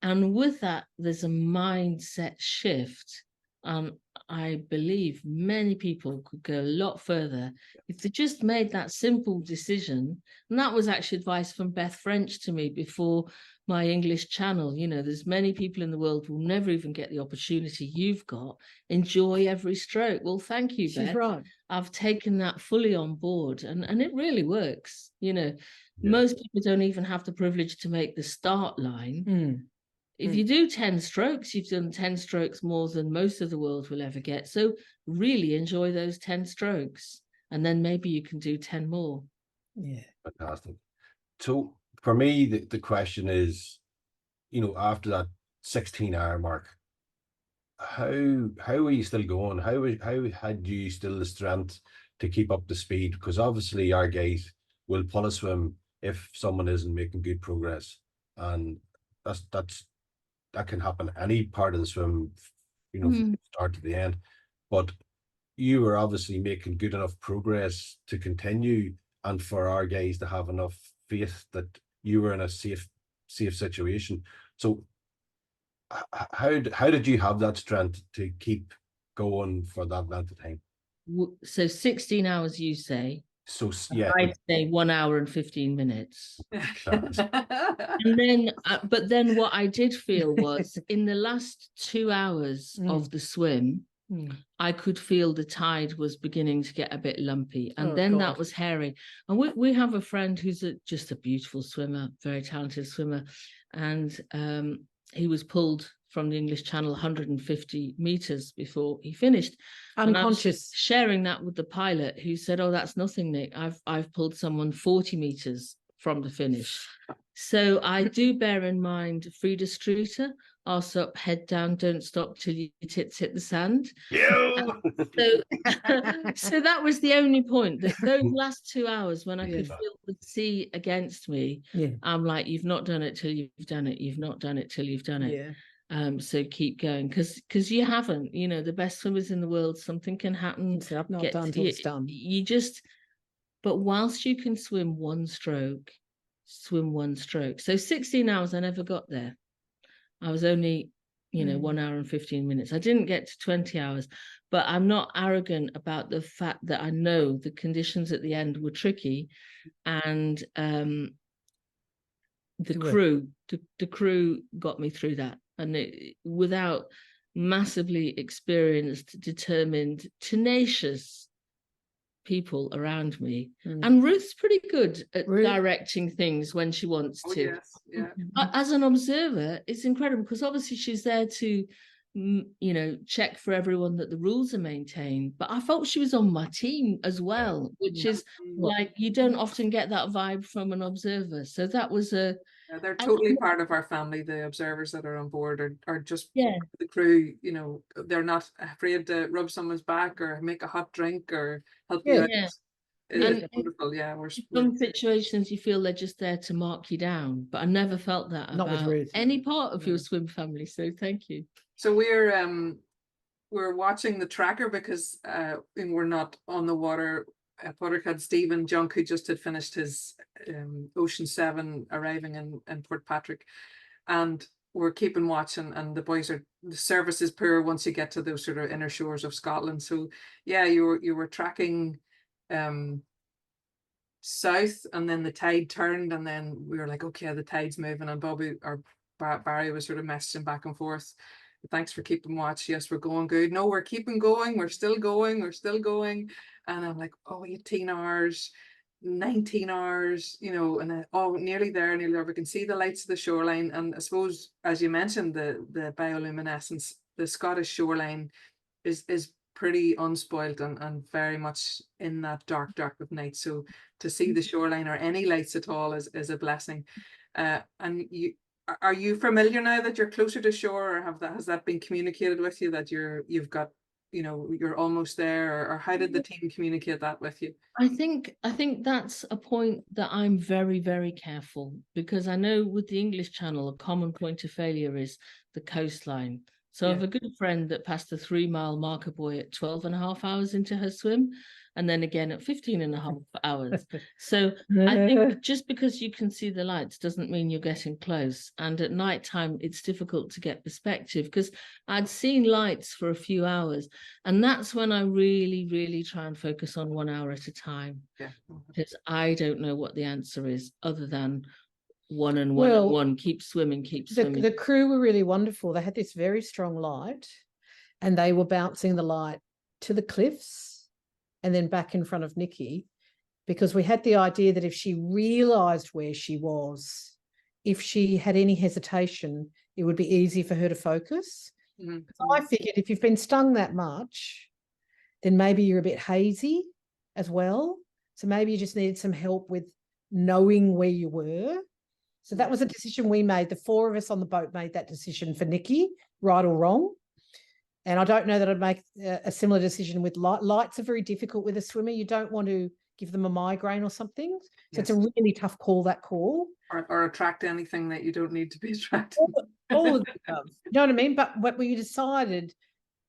And with that, there's a mindset shift. I believe many people could go a lot further if they just made that simple decision. And that was actually advice from Beth French to me before my English channel. You know, there's many people in the world who will never even get the opportunity you've got. Enjoy every stroke. Well, thank you, She's Beth. right. I've taken that fully on board, and it really works. You know, Yeah. most people don't even have the privilege to make the start line. Mm. If you do 10 strokes, you've done 10 strokes more than most of the world will ever get. So really enjoy those 10 strokes. And then maybe you can do 10 more. Yeah. Fantastic. So for me, the question is, you know, after that 16-hour mark, how are you still going? How had you still the strength to keep up the speed? Because obviously our guys will pull a swim if someone isn't making good progress, and that can happen any part of the swim, you know, from the start to the end. But you were obviously making good enough progress to continue, and for our guys to have enough faith that you were in a safe situation. So how did you have that strength to keep going for that length of time? So 16 hours, you say? So yeah, I'd say 1 hour and 15 minutes. class. And then, but then what I did feel was in the last 2 hours of the swim, I could feel the tide was beginning to get a bit lumpy. And then that was hairy. And we have a friend who's just a beautiful swimmer, very talented swimmer. And he was pulled from the English Channel 150 meters before he finished. Unconscious. Sharing that with the pilot, who said, "Oh, that's nothing, Nick. I've pulled someone 40 meters from the finish." So I do bear in mind Frida Streeter, arse up, head down, don't stop till your tits hit the sand. So that was the only point. Those last 2 hours when I could feel the sea against me, I'm like, you've not done it till you've done it. You've not done it till you've done it. So keep going, because you haven't. You know, the best swimmers in the world, something can happen. So I've not done till it's done. But whilst you can swim one stroke, swim one stroke. So 16 hours, I never got there. I was only, 1 hour and 15 minutes. I didn't get to 20 hours, but I'm not arrogant about the fact that I know the conditions at the end were tricky, and the crew got me through that. And without massively experienced, determined, tenacious people around me. And Ruth's pretty good at directing things when she wants to. As an observer, it's incredible, because obviously she's there to check for everyone that the rules are maintained, but I felt she was on my team as well, which is like, you don't often get that vibe from an observer. So that was they're totally part of our family. The observers that are on board are just the crew. You know, they're not afraid to rub someone's back or make a hot drink or help you out. It's wonderful. We're some situations you feel they're just there to mark you down, but I never felt that about any part of your swim family. So thank you. So we're watching the tracker because we're not on the water. Pádraig had Stephen Junk, who just had finished his Ocean 7, arriving in Port Patrick, and we're keeping watch, and the service is poor once you get to those sort of inner shores of Scotland. So you were tracking south, and then the tide turned, and then we were like, okay, the tide's moving, and Barry was sort of messaging back and forth. Thanks for keeping watch. Yes, we're going good. No, we're keeping going. We're still going. We're still going. And I'm like, 18 hours, 19 hours, and then, nearly there. We can see the lights of the shoreline. And I suppose, as you mentioned, the bioluminescence, the Scottish shoreline is pretty unspoiled and very much in that dark of night. So to see the shoreline or any lights at all is a blessing. And are you familiar now that you're closer to shore, or has that been communicated with you that you've got, you know, you're almost there, or how did the team communicate that with you? I think that's a point that I'm very, very careful, because I know with the English Channel, a common point of failure is the coastline. So I have a good friend that passed the 3-mile marker buoy at 12.5 hours into her swim, and then again at 15.5 hours. So I think just because you can see the lights doesn't mean you're getting close. And at nighttime, it's difficult to get perspective, because I'd seen lights for a few hours, and that's when I really, really try and focus on 1 hour at a time. Yeah. Because I don't know what the answer is other than one and Well, one, keep swimming, keep swimming. The crew were really wonderful. They had this very strong light, and they were bouncing the light to the cliffs and then back in front of Nikki, because we had the idea that if she realised where she was, if she had any hesitation, it would be easy for her to focus. So I figured if you've been stung that much, then maybe you're a bit hazy as well. So maybe you just needed some help with knowing where you were. So that was a decision we made. The 4 of us on the boat made that decision for Nikki, right or wrong. And I don't know that I'd make a similar decision with light. Lights are very difficult with a swimmer. You don't want to give them a migraine or something. So it's a really tough call, that call. Or attract anything that you don't need to be attracted. All of the above. You know what I mean? But we decided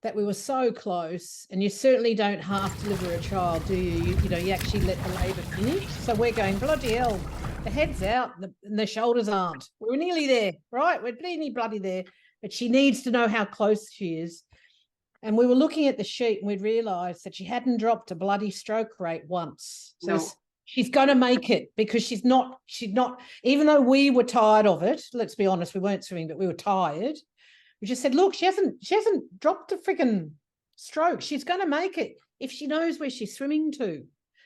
that we were so close, and you certainly don't half deliver a child, do you? You know, you actually let the labour finish. So we're going, bloody hell, the head's out and the shoulders aren't. We're nearly there, right? We're nearly bloody there. But she needs to know how close she is. And we were looking at the sheet, and we'd realised that she hadn't dropped a bloody stroke rate once. So she's going to make it, because she's not, even though we were tired of it, let's be honest, we weren't swimming, but we were tired. We just said, look, she hasn't dropped a freaking stroke. She's going to make it if she knows where she's swimming to.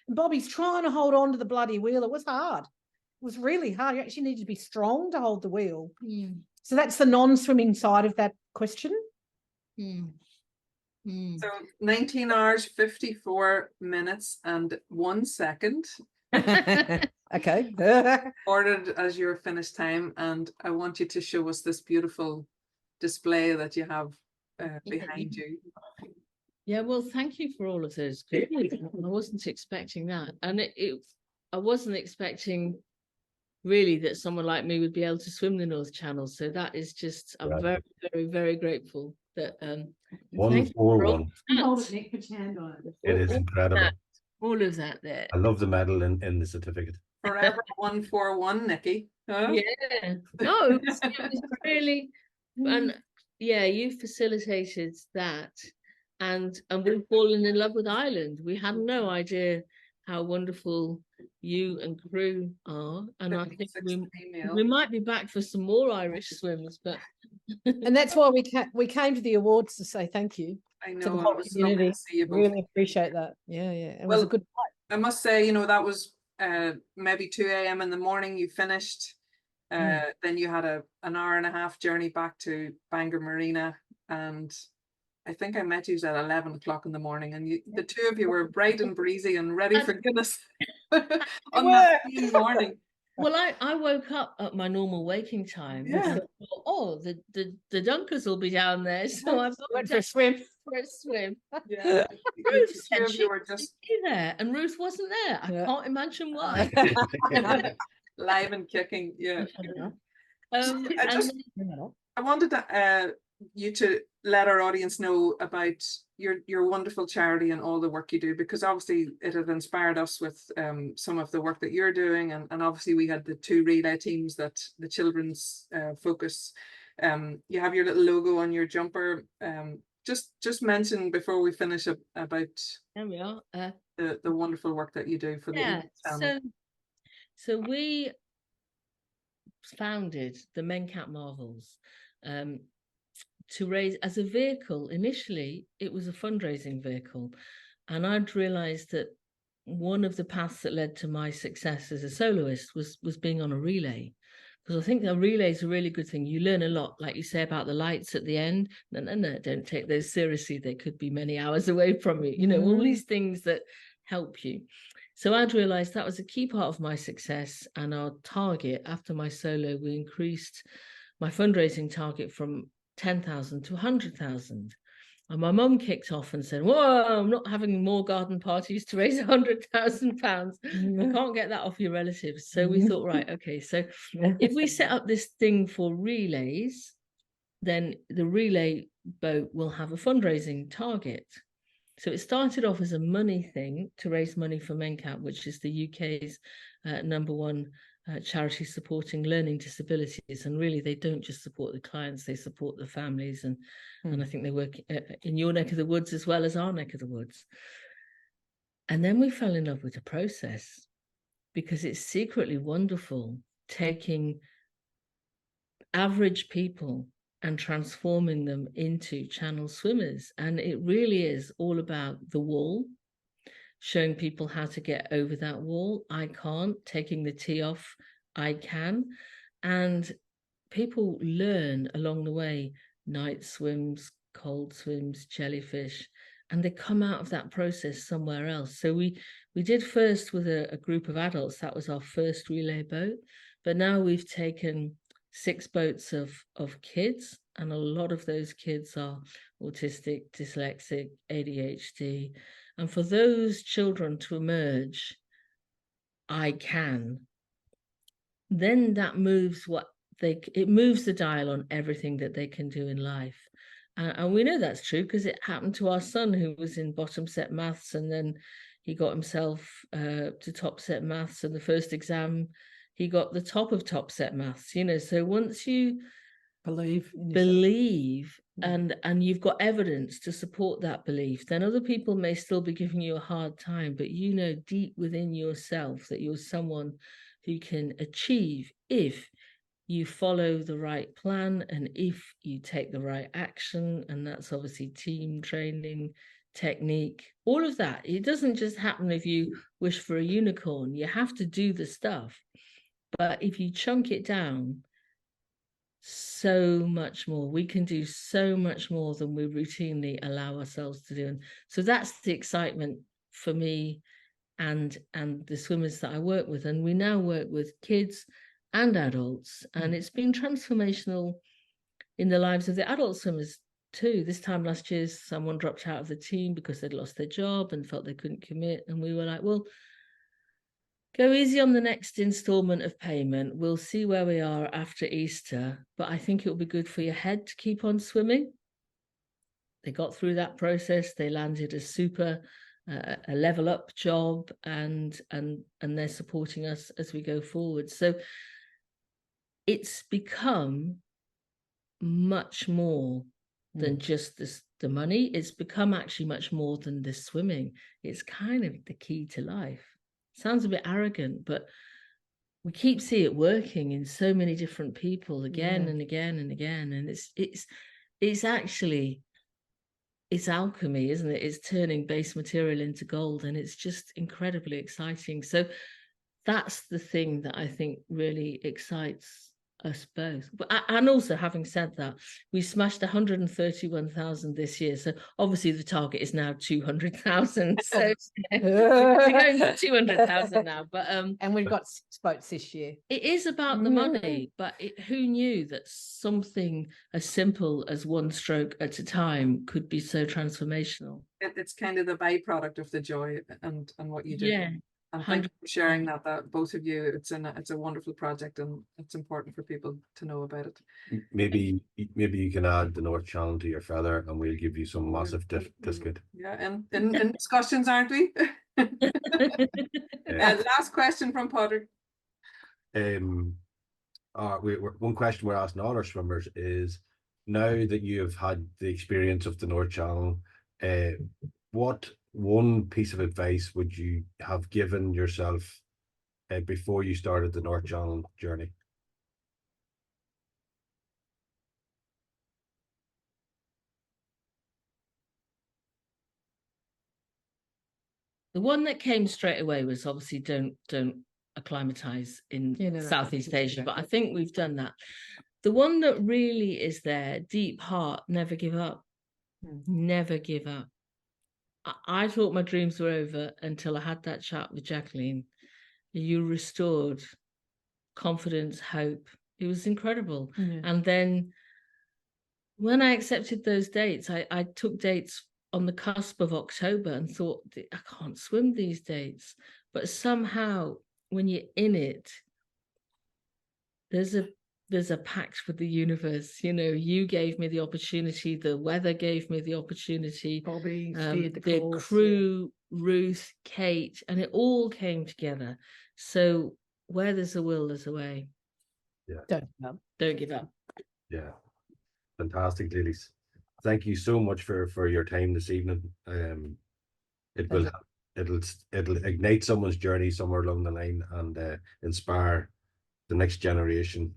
And Bobby's trying to hold on to the bloody wheel. It was hard. It was really hard. You actually need to be strong to hold the wheel. So that's the non-swimming side of that question. So 19 hours, 54 minutes and 1 second. Okay. Ordered as your finished time, and I want you to show us this beautiful display that you have behind you. Yeah, well, thank you for all of those. I wasn't expecting that, and I wasn't expecting really that someone like me would be able to swim the North Channel. So that is just, I'm very, very, very grateful that 141. Hold it, Nick, put your hand on it. It is incredible. All of that there. I love the medal in the certificate. Forever 141, Nikki. Huh? Yeah. No, it was really, and yeah, you facilitated that, and we've fallen in love with Ireland. We had no idea how wonderful you and crew are, and I think we might be back for some more Irish swims, but and that's why we came to the awards to say thank you. I know, to the whole community. Really appreciate that. Yeah, it was a good fight. I must say, you know, that was maybe 2 a.m. in the morning. You finished. Then you had an hour and a half journey back to Bangor Marina, and I think I met you at 11 o'clock in the morning, and the two of you were bright and breezy and ready for goodness on that morning. Well, I woke up at my normal waking time. Yeah. Thought, oh, the Dunkers will be down there, so I went for a swim. Yeah. Ruth said you were just there, and Ruth wasn't there. I can't imagine why. Live and kicking, yeah. I wanted you to let our audience know about your wonderful charity and all the work you do, because obviously it had inspired us with some of the work that you're doing, and obviously we had the 2 relay teams that the children's focus. You have your little logo on your jumper. Just mention before we finish up about there we are. The wonderful work that you do for the So we founded the MenCat Marvels to raise as a vehicle. Initially, it was a fundraising vehicle, and I'd realised that one of the paths that led to my success as a soloist was being on a relay. because I think a relay is a really good thing. You learn a lot, like you say about the lights at the end. No, don't take those seriously. They could be many hours away from you. You know, all these things that help you. So I'd realized that was a key part of my success, and our target after my solo, we increased my fundraising target from 10,000 to 100,000. And my mum kicked off and said, "Whoa, I'm not having more garden parties to raise £100,000. I can't get that off your relatives." So we thought, right, okay, so if we set up this thing for relays, then the relay boat will have a fundraising target. So it started off as a money thing to raise money for MenCap, which is the UK's #1 charity supporting learning disabilities. And really, they don't just support the clients, they support the families. And I think they work in your neck of the woods as well as our neck of the woods. And then we fell in love with the process, because it's secretly wonderful taking average people and transforming them into channel swimmers. And it really is all about the wall, showing people how to get over that wall. I can't. Taking the tee off, I can. And people learn along the way, night swims, cold swims, jellyfish, and they come out of that process somewhere else. So we did first with a group of adults. That was our first relay boat. But now we've taken 6 boats of kids, and a lot of those kids are autistic, dyslexic, ADHD. And for those children to emerge, I can, then that moves it moves the dial on everything that they can do in life. And we know that's true because it happened to our son, who was in bottom set maths, and then he got himself to top set maths, and the first exam he got the top of top set maths, you know. So once you believe and you've got evidence to support that belief, then other people may still be giving you a hard time, but you know deep within yourself that you're someone who can achieve if you follow the right plan and if you take the right action. And that's obviously team training, technique, all of that. It doesn't just happen if you wish for a unicorn. You have to do the stuff. But if you chunk it down, so much more. We can do so much more than we routinely allow ourselves to do. And so that's the excitement for me and the swimmers that I work with. And we now work with kids and adults, and it's been transformational in the lives of the adult swimmers too. This time last year, someone dropped out of the team because they'd lost their job and felt they couldn't commit, and we were like, well, go easy on the next installment of payment. We'll see where we are after Easter, but I think it will be good for your head to keep on swimming. They got through that process. They landed a super a level up job, and they're supporting us as we go forward. So it's become much more than just the money. It's become actually much more than the swimming. It's kind of the key to life. Sounds a bit arrogant, but we keep seeing it working in so many different people again and again and again. And it's actually, it's alchemy, isn't it? It's turning base material into gold, and it's just incredibly exciting. So that's the thing that I think really excites us both. But and also, having said that, we smashed 131,000 this year, so obviously the target is now 200,000. So we're going to 200,000 now. But and we've got 6 boats this year. It is about the money, but who knew that something as simple as one stroke at a time could be so transformational? It's kind of the byproduct of the joy and what you do. Yeah. And thank you for sharing that both of you. It's a wonderful project, and it's important for people to know about it. Maybe you can add the North Channel to your feather, and we'll give you some massive discount. Yeah, and in discussions, aren't we? Last question from Pádraig. One question we're asking all our swimmers is, now that you have had the experience of the North Channel, what one piece of advice would you have given yourself before you started the North Channel journey? The one that came straight away was obviously don't acclimatize in You know, Southeast Asia, but I exactly. think we've done that. The one that really is there, deep heart, never give up. Never give up. I thought my dreams were over until I had that chat with Jacqueline. You restored confidence, hope. It was incredible. Yeah. And then when I accepted those dates, I took dates on the cusp of October and thought, I can't swim these dates. But somehow when you're in it, there's a pact with the universe. You know, you gave me the opportunity, the weather gave me the opportunity, Bobby steered the the course. crew, Ruth, Kate, and it all came together. So where there's a will, there's a way. Don't know. Don't give up. Yeah, fantastic, ladies. Thank you so much for your time this evening. It'll ignite someone's journey somewhere along the line and inspire the next generation.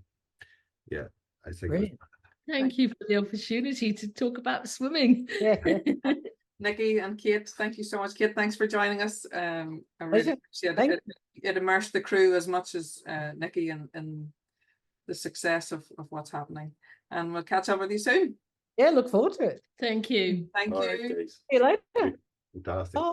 Yeah, I think. Brilliant. Thank you for the opportunity to talk about swimming. Yeah. Nikki and Kate, thank you so much. Kate, thanks for joining us. I really Pleasure. appreciate it. It immersed the crew as much as Nikki in the success of what's happening. And we'll catch up with you soon. Yeah, look forward to it. Thank you. Thank All you. right, guys. See you later. Fantastic. Bye.